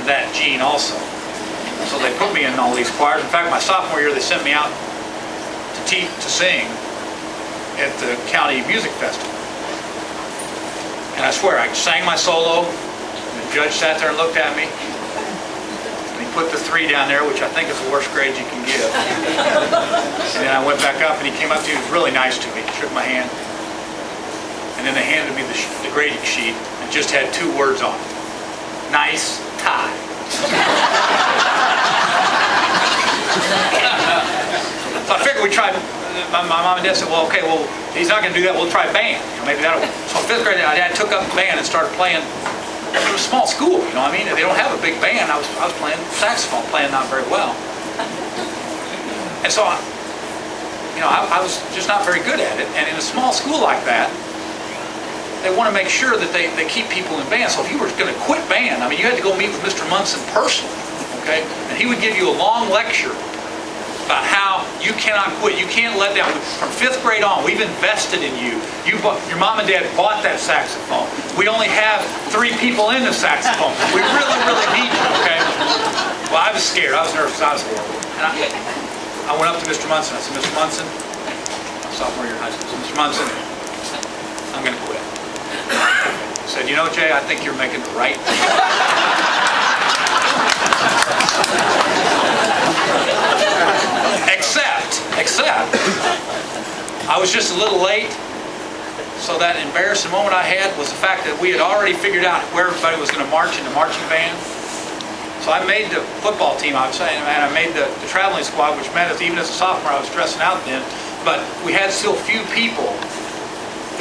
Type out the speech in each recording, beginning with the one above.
that gene also. So they put me in all these choirs. In fact, my sophomore year, they sent me out to sing at the county music festival. And I swear, I sang my solo, and the judge sat there and looked at me, and he put the 3 down there, which I think is the worst grade you can give. And then I went back up, and he came up to me, he was really nice to me, shook my hand, and then they handed me the grading sheet, and just had 2 words on it. Nice tie. So I figured we'd try. My mom and dad said, well, okay, well, he's not going to do that. We'll try band. Maybe that'll. So in 5th grade, my dad took up band and started playing. It was a small school, you know what I mean? They don't have a big band. I was playing saxophone, playing not very well. And so, I was just not very good at it. And in a small school like that, they want to make sure that they keep people in band. So if you were going to quit band, I mean, you had to go meet with Mr. Munson personally, okay? And he would give you a long lecture about how you cannot quit. You can't let down. From 5th grade on, we've invested in you. Your mom and dad bought that saxophone. We only have 3 people in the saxophone. We really, really need you, okay? Well, I was scared. I was nervous. I was horrible. And I went up to Mr. Munson. I said, Mr. Munson, sophomore year in high school. I said, Mr. Munson, I'm going to quit. He said, you know, Jay, I think you're making the right Except, I was just a little late, so that embarrassing moment I had was the fact that we had already figured out where everybody was going to march in the marching band. So I made the football team, I was saying, and I made the traveling squad, which meant that even as a sophomore I was dressing out then, but we had still few people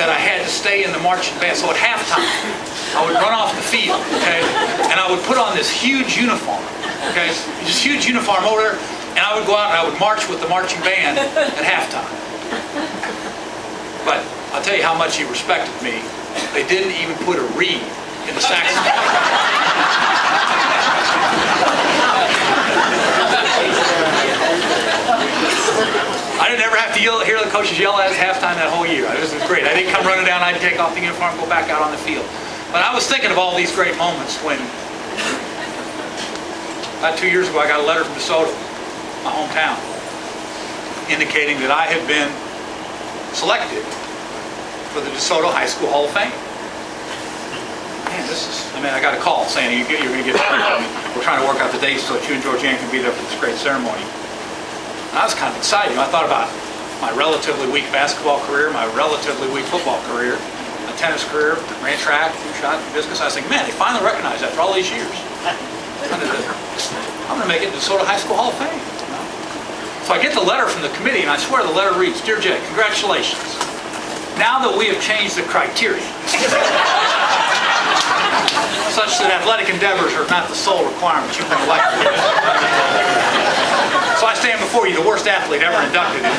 that I had to stay in the marching band. So at halftime, I would run off the field, okay, and I would put on this huge uniform, okay, this huge uniform over there, and I would go out and I would march with the marching band at halftime. But I'll tell you how much he respected me. They didn't even put a reed in the saxophone. I didn't ever have to hear the coaches yell at us halftime that whole year. This was great. I didn't come running down. I'd take off the uniform and go back out on the field. But I was thinking of all these great moments when, about 2 years ago, I got a letter from DeSoto, my hometown, indicating that I had been selected for the DeSoto High School Hall of Fame. Man, I got a call saying you're going to get selected. We're trying to work out the dates so that you and George Ann can be there for this great ceremony. And I was kind of excited. I thought about my relatively weak basketball career, my relatively weak football career, my tennis career, ran track, shot, discus. I was thinking, man, they finally recognized that after all these years. I'm going to make it to the DeSoto High School Hall of Fame. So I get the letter from the committee, and I swear the letter reads, Dear Jay, congratulations. Now that we have changed the criteria, such that athletic endeavors are not the sole requirement you want to like. So I stand before you, the worst athlete ever inducted into